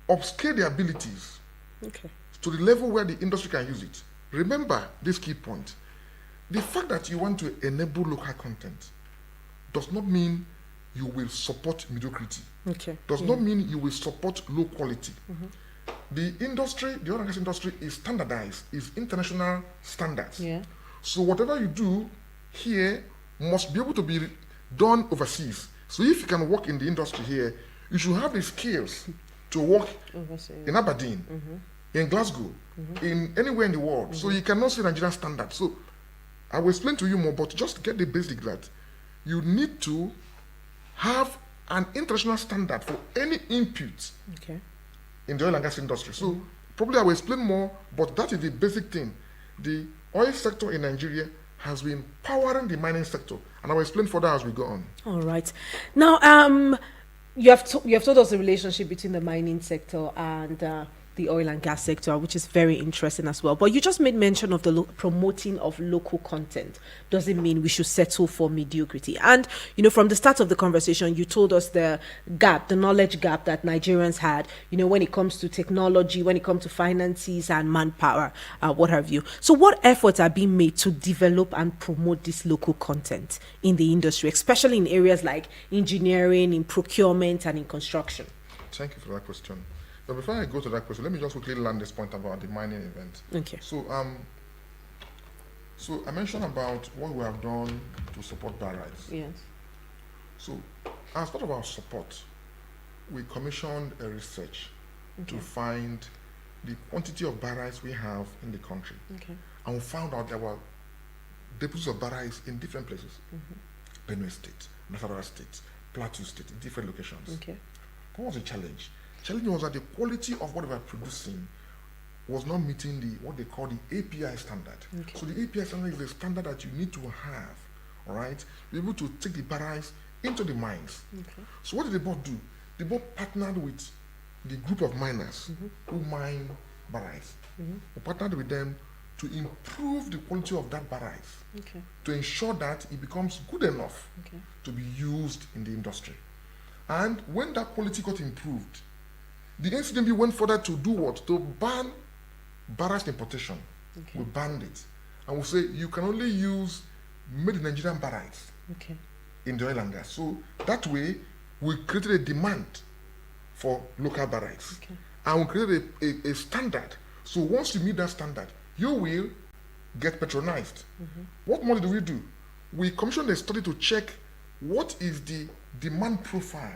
upscale their abilities to the level where the industry can use it. Remember this key point. The fact that you want to enable local content does not mean you will support mediocrity. Does not mean you will support low quality. The industry, the oil and gas industry is standardized, is international standards. So whatever you do here must be able to be done overseas. So if you can work in the industry here, you should have the skills to work in Aberdeen, in Glasgow, in anywhere in the world. So you cannot say Nigerian standard. So I will explain to you more, but just get the basic that you need to have an international standard for any input in the oil and gas industry. So probably I will explain more, but that is the basic thing. The oil sector in Nigeria has been powering the mining sector, and I will explain further as we go on. All right. Now, you have told us the relationship between the mining sector and the oil and gas sector, which is very interesting as well. But you just made mention of the promoting of local content. Doesn't mean we should settle for mediocrity. And, from the start of the conversation, you told us the gap, the knowledge gap that Nigerians had, when it comes to technology, when it comes to finances and manpower, what have you. So what efforts are being made to develop and promote this local content in the industry, especially in areas like engineering, in procurement, and in construction? Thank you for that question. But before I go to that question, let me just quickly land this point about the mining event. Okay. So I mentioned about what we have done to support barriers. Yes. So as part of our support, we commissioned a research to find the quantity of barriers we have in the country. And we found out there were deposits of barriers in different places. Benue State, Nasarawa State, Plateau State, in different locations. What was the challenge? Challenge was that the quality of what we were producing was not meeting what they call the API standard. So the API standard is the standard that you need to have, all right, to be able to take the barriers into the mines. So what did the board do? The board partnered with the group of miners who mine barriers. We partnered with them to improve the quality of that barriers, to ensure that it becomes good enough to be used in the industry. And when that quality got improved, the NCDB went further to do what? To ban barrage importation. We banned it. And we say you can only use made in Nigerian barrage in the oil and gas. So that way, we created a demand for local barrage. And we created a standard. So once you meet that standard, you will get patronized. What more did we do? We commissioned a study to check what is the demand profile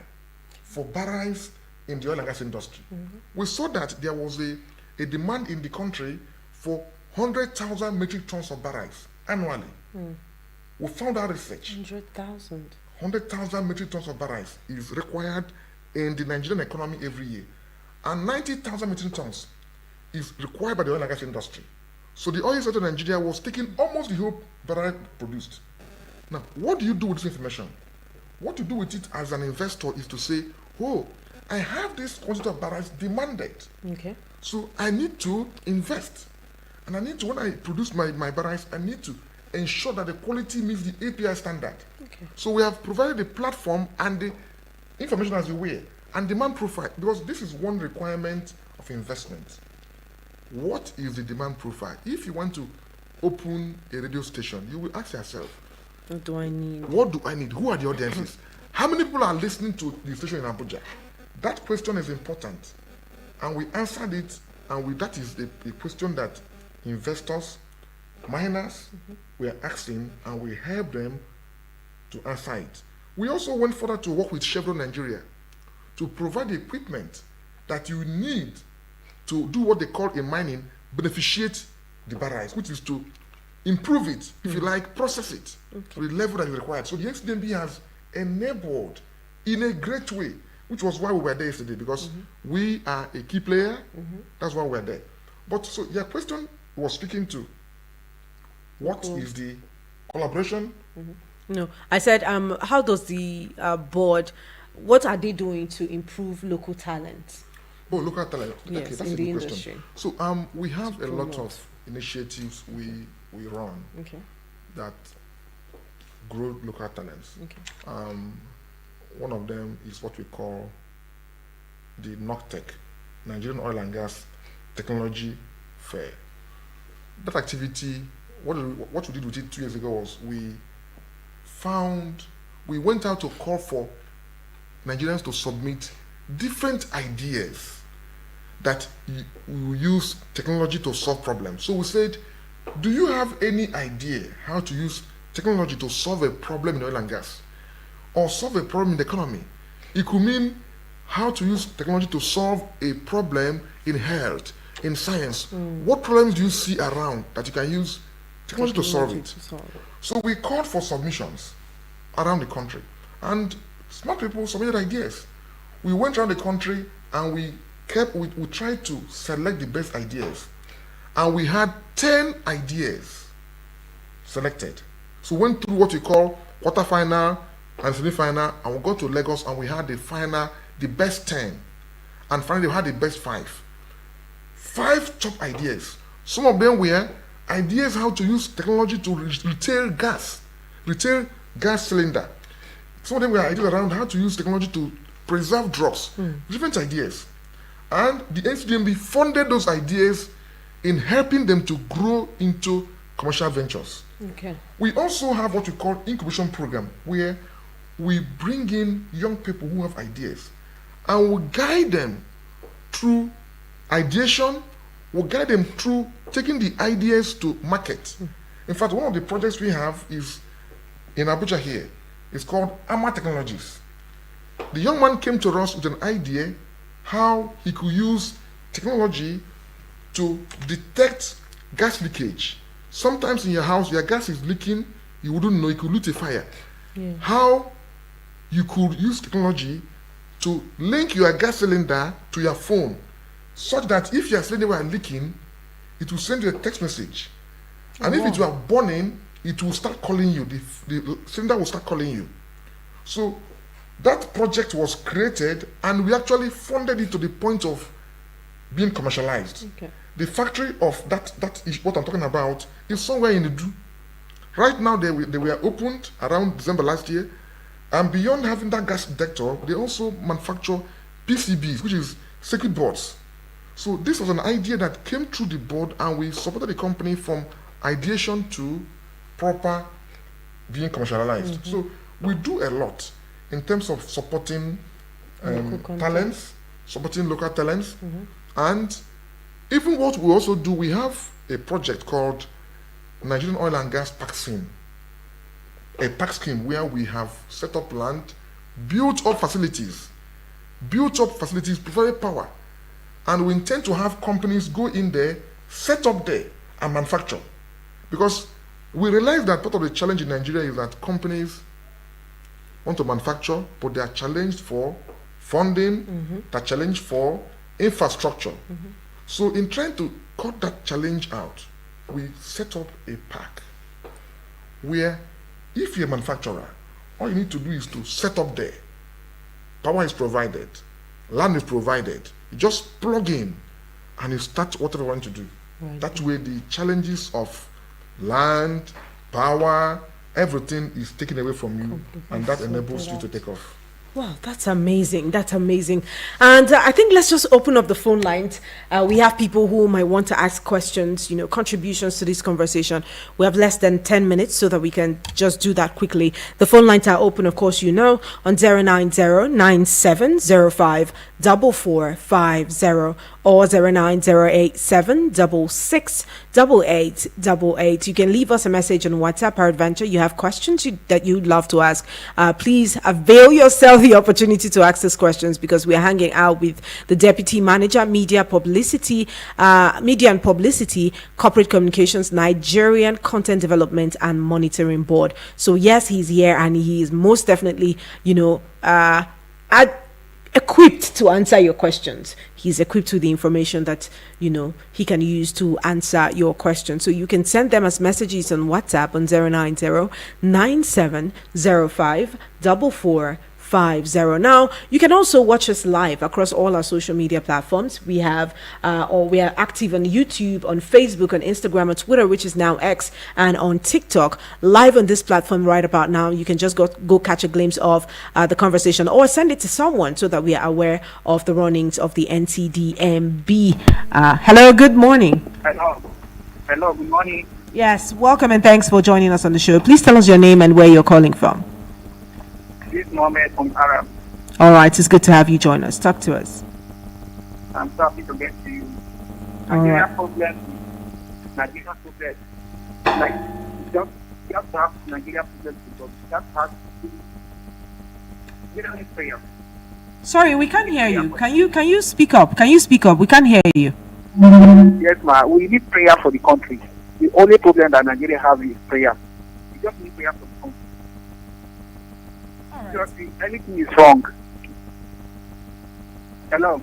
for barrels in the oil and gas industry. We saw that there was a demand in the country for 100,000 metric tons of barrels annually. We found our research. 100,000. 100,000 metric tons of barrels is required in the Nigerian economy every year. And 90,000 metric tons is required by the oil and gas industry. So the oil sector in Nigeria was taking almost the whole barrel produced. Now, what do you do with this information? What you do with it as an investor is to say, oh, I have this quantity of barrels demanded. So I need to invest. And I need to, when I produce my barrels, I need to ensure that the quality meets the API standard. So we have provided the platform and the information as you will, and demand profile, because this is one requirement of investment. What is the demand profile? If you want to open a radio station, you will ask yourself, what do I need? What do I need? Who are the audiences? How many people are listening to the station in Abuja? That question is important. And we answered it, and that is the question that investors, miners, were asking, and we helped them to answer it. We also went further to work with Chevron Nigeria to provide the equipment that you need to do what they call in mining, beneficiate the barrels, which is to improve it, if you like, process it to the level that is required. So the XDMB has enabled in a great way, which was why we were there yesterday, because we are a key player. That's why we're there. But so your question was speaking to what is the collaboration? No, I said, how does the board, what are they doing to improve local talent? Oh, local talent. Yes, okay, that's in a the good industry. question. So we have a lot of initiatives we run that grow local talents. One of them is what we call the NOCTEC, Nigerian Oil and Gas Technology Fair. That activity, what we did with it 2 years ago was we went out to call for Nigerians to submit different ideas that we use technology to solve problems. So we said, do you have any idea how to use technology to solve a problem in oil and gas or solve a problem in the economy? It could mean how to use technology to solve a problem in health, in science. What problems do you see around that you can use technology to solve it? So we called for submissions around the country, and smart people submitted ideas. We went around the country and we tried to select the best ideas, and we had 10 ideas selected. So we went through what we call quarterfinal and semi-final, and we got to Lagos and we had the final, the best 10, and finally we had the best 5. 5 top ideas. Some of them were ideas how to use technology to retail gas cylinder. Some of them were ideas around how to use technology to preserve drugs. Different ideas. And the NCDMB funded those ideas in helping them to grow into commercial ventures. Okay. We also have what we call incubation program, where we bring in young people who have ideas and we guide them through ideation. We guide them through taking the ideas to market. In fact, one of the projects we have is in Abuja here. It's called AMA Technologies. The young man came to us with an idea how he could use technology to detect gas leakage. Sometimes in your house, your gas is leaking, you wouldn't know, it could lead to fire. Yeah. How you could use technology to link your gas cylinder to your phone, such that if your cylinder were leaking, it will send you a text message. And if it were burning, it will start calling you. The cylinder will start calling you. So that project was created, and we actually funded it to the point of being commercialized. Okay. The factory of that is what I'm talking about is somewhere in the Do. Right now, they were opened around December last year, and beyond having that gas detector, they also manufacture PCBs, which is circuit boards. So this was an idea that came through the board, and we supported the company from ideation to proper being commercialized. So we do a lot in terms of supporting talents, supporting local talents, and even what we also do, we have a project called Nigerian Oil and Gas Park Scheme, a park scheme where we have set up land, built up facilities, provided power, and we intend to have companies go in there, set up there, and manufacture. Because we realize that part of the challenge in Nigeria is that companies want to manufacture, but they are challenged for funding, they're challenged for infrastructure. So in trying to cut that challenge out, we set up a park where if you're a manufacturer, all you need to do is to set up there. Power is provided, land is provided. You just plug in and you start whatever you want to do. Right. That way the challenges of land, power, everything is taken away from you, and that enables you to take off. Wow, that's amazing. That's amazing. And I think let's just open up the phone lines. We have people who might want to ask questions, contributions to this conversation. We have less than 10 minutes so that we can just do that quickly. The phone lines are open, of course, on 090-9705-4450 or 09087668888. You can leave us a message on WhatsApp. Peradventure, you have questions that you'd love to ask. Please avail yourself the opportunity to ask these questions, because we are hanging out with the Deputy Manager, Media and Publicity, Corporate Communications, Nigerian Content Development and Monitoring Board. So yes, he's here, and he is most definitely, equipped to answer your questions. He's equipped with the information that he can use to answer your questions. So you can send them as messages on WhatsApp on 090-9705-4450. Now, you can also watch us live across all our social media platforms. We have, we are active on YouTube, on Facebook, on Instagram, on Twitter, which is now X, and on TikTok. Live on this platform right about now, you can just go catch a glimpse of the conversation, or send it to someone so that we are aware of the runnings of the NCDMB. Hello, good morning. Hello, good morning. Yes, welcome and thanks for joining us on the show. Please tell us your name and where you're calling from. This is Mohammed from Arab. All right, it's good to have you join us. Talk to us. I'm so happy to get to you. All Nigeria right. problem, Nigeria problem. Like, you have to have Nigeria problem because you have to have. We don't need prayer. Sorry, we can't hear you. Can you speak up? Can you speak up? We can't hear you. Yes, ma. We need prayer for the country. The only problem that Nigeria has is prayer. We just need prayer for the country. All right. Just see, anything is wrong. Hello.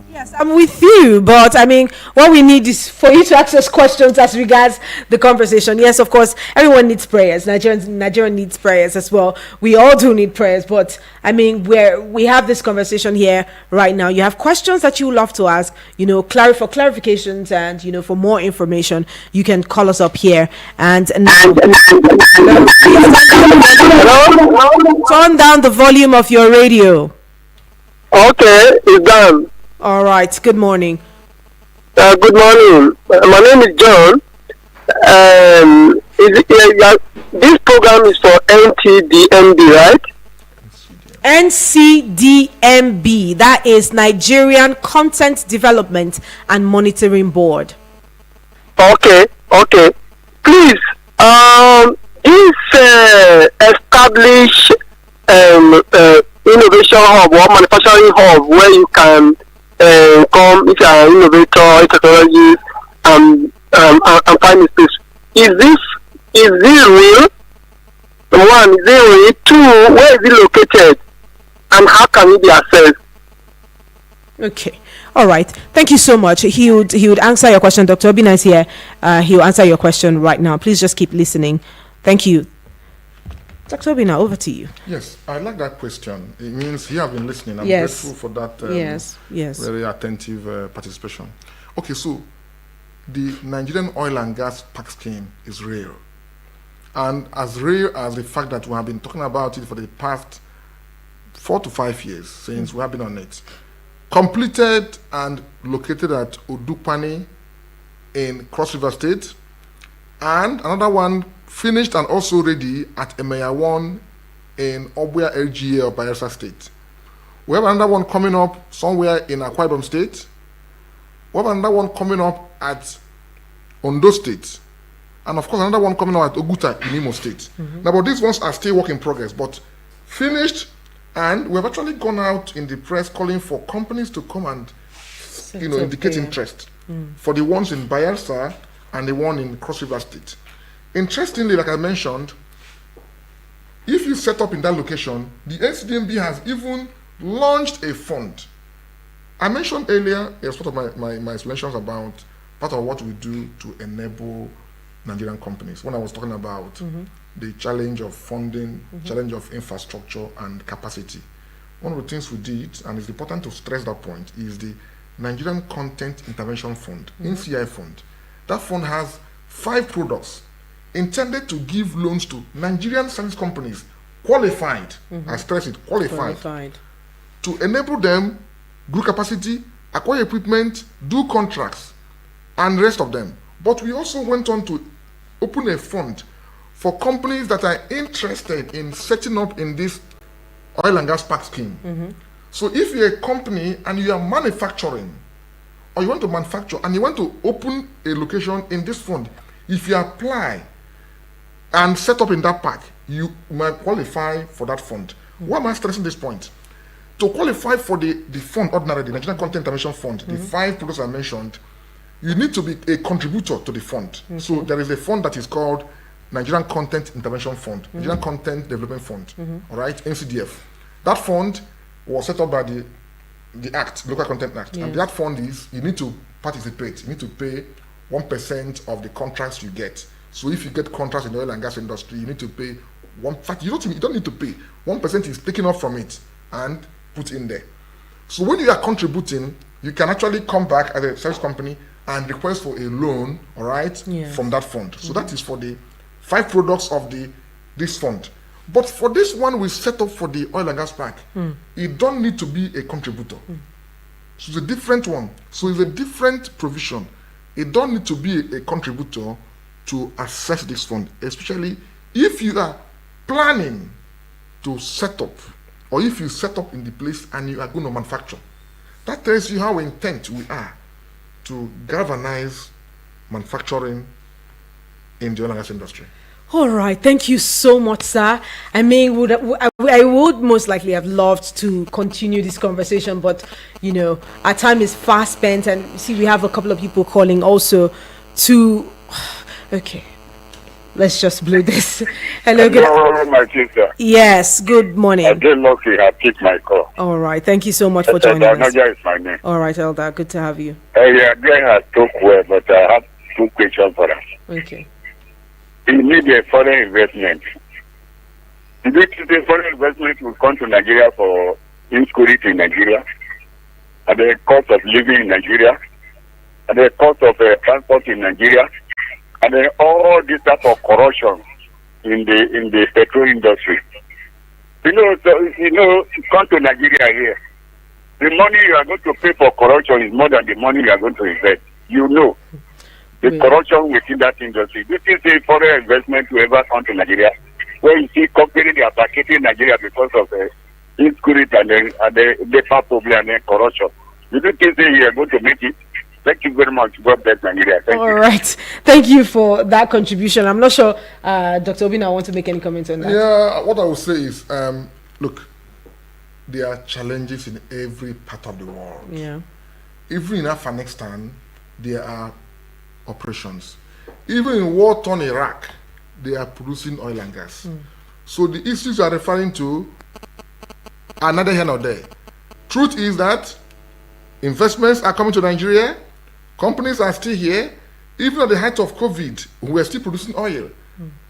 Yes, I'm with you, but I mean, what we need is for you to ask us questions as regards the conversation. Yes, of course, everyone needs prayers. Nigeria needs prayers as well. We all do need prayers, but I mean, we have this conversation here right now. You have questions that you love to ask, for clarifications and for more information, you can call us up here and now, turn down the volume of your radio. Okay, it's done. All right. Good morning. Good morning. My name is John. This program is for NTDMB, right? NCDMB. That is Nigerian Content Development and Monitoring Board. Okay. Please, this establish innovation hub or manufacturing hub where you can come if you are an innovator, technology, and find a space. Is it real? One, is it real? Two, where is it located? And how can it be accessed? Okay. All right. Thank you so much. He would answer your question. Dr. Obina is here. He'll answer your question right now. Please just keep listening. Thank you. Dr. Obina, over to you. Yes, I like that question. It means you have been listening. I'm Yes. grateful for that Yes. very attentive participation. Okay, so the Nigerian oil and gas tax scheme is real. And as real as the fact that we have been talking about it for the past 4 to 5 years since we have been on it. Completed and located at Odupani in Cross River State, and another one finished and also ready at Emeya 1 in Obuya LGA of Bayelsa State. We have another one coming up somewhere in Akwa Ibom State. We have another one coming up at Ondo State. And of course, another one coming up at Oguta in Imo State. Now, but these ones are still work in progress, but finished, and we have actually gone out in the press calling for companies to come and indicate interest for the ones in Bayelsa and the one in Cross River State. Interestingly, like I mentioned, if you set up in that location, the NCDMB has even launched a fund. I mentioned earlier, as part of my explanations about part of what we do to enable Nigerian companies, when I was talking about the challenge of funding, challenge of infrastructure and capacity. One of the things we did, and it's important to stress that point, is the Nigerian Content Intervention Fund, NCI Fund. That fund has 5 products intended to give loans to Nigerian service companies, qualified, I stress it, qualified, to enable them grow capacity, acquire equipment, do contracts, and the rest of them. But we also went on to open a fund for companies that are interested in setting up in this oil and gas tax scheme. So if you're a company and you are manufacturing, or you want to manufacture and you want to open a location in this fund, if you apply and set up in that pack, you might qualify for that fund. Why am I stressing this point? To qualify for the fund ordinarily, the Nigerian Content Intervention Fund, the 5 products I mentioned, you need to be a contributor to the fund. So there is a fund that is called Nigerian Content Intervention Fund, Nigerian Content Development Fund, all right, NCDF. That fund was set up by the Act, Local Content Act, and that fund is, you need to participate, you need to pay 1% of the contracts you get. So if you get contracts in the oil and gas industry, you need to pay 1. In fact, you don't need to pay. 1% is taken off from it and put in there. So when you are contributing, you can actually come back as a service company and request for a loan, all right, from that fund. So that is for the 5 products of this fund. But for this one we set up for the oil and gas pack, it don't need to be a contributor. So it's a different one. So it's a different provision. It don't need to be a contributor to access this fund, especially if you are planning to set up, or if you set up in the place and you are going to manufacture. That tells you how intent we are to galvanize manufacturing in the oil and gas industry. All right, thank you so much, sir. I mean, I would most likely have loved to continue this conversation, but you know, our time is fast spent, and see, we have a couple of people calling also to. Okay, let's just blow this. Hello, good. Hello, my sister. Yes, good morning. I get lucky. I picked my call. All right, thank you so much for joining us. Naja is my name. All right, Elder, good to have you. Yeah, Glenn has talked well, but I have 2 questions for us. Okay. We need a foreign investment. Do you think the foreign investment will come to Nigeria for insecurity in Nigeria, at the cost of living in Nigeria, at the cost of transport in Nigeria, and then all this type of corruption in the petrol industry? Come to Nigeria here. The money you are going to pay for corruption is more than the money you are going to invest. The corruption within that industry. This is a foreign investment to ever come to Nigeria, where you see companies they are vacating Nigeria because of insecurity and the labor problem and then corruption. You don't think you are going to make it? Thank you very much. God bless Nigeria. Thank you. All right. Thank you for that contribution. I'm not sure Dr. Obina want to make any comments on that. Yeah, what I will say is, look, there are challenges in every part of the world. Yeah. Even in Afghanistan, there are operations. Even in war-torn Iraq, they are producing oil and gas. So the issues you are referring to are neither here nor there. Truth is that investments are coming to Nigeria, companies are still here. Even at the height of COVID, we are still producing oil.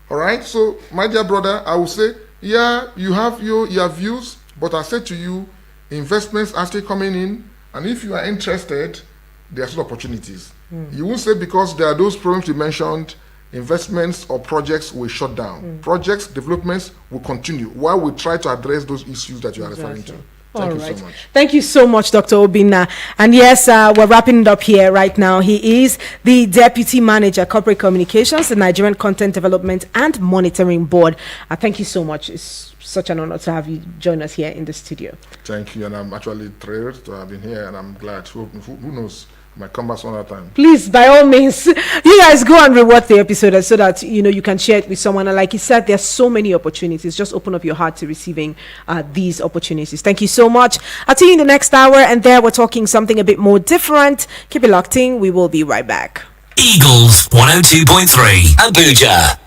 All right. So, my dear brother, I will say, yeah, you have your views, but I said to you, investments are still coming in, and if you are interested, there are still opportunities. You won't say because there are those problems you mentioned, investments or projects will shut down. Projects, developments will continue while we try to address those issues that you are referring to. Thank you so much. Thank you so much, Dr. Obina. And yes, we're wrapping it up here right now. He is the Deputy Manager, Corporate Communications, the Nigerian Content Development and Monitoring Board. Thank you so much. It's such an honor to have you join us here in the studio. Thank you, and I'm actually thrilled to have been here, and I'm glad. Who knows? I might come back some other time. Please, by all means, you guys go and rewatch the episode so that you can share it with someone. And like you said, there's so many opportunities. Just open up your heart to receiving these opportunities. Thank you so much. I'll see you in the next hour, and there we're talking something a bit more different. Keep it locked in. We will be right back. Eagles 102.3 Abuja.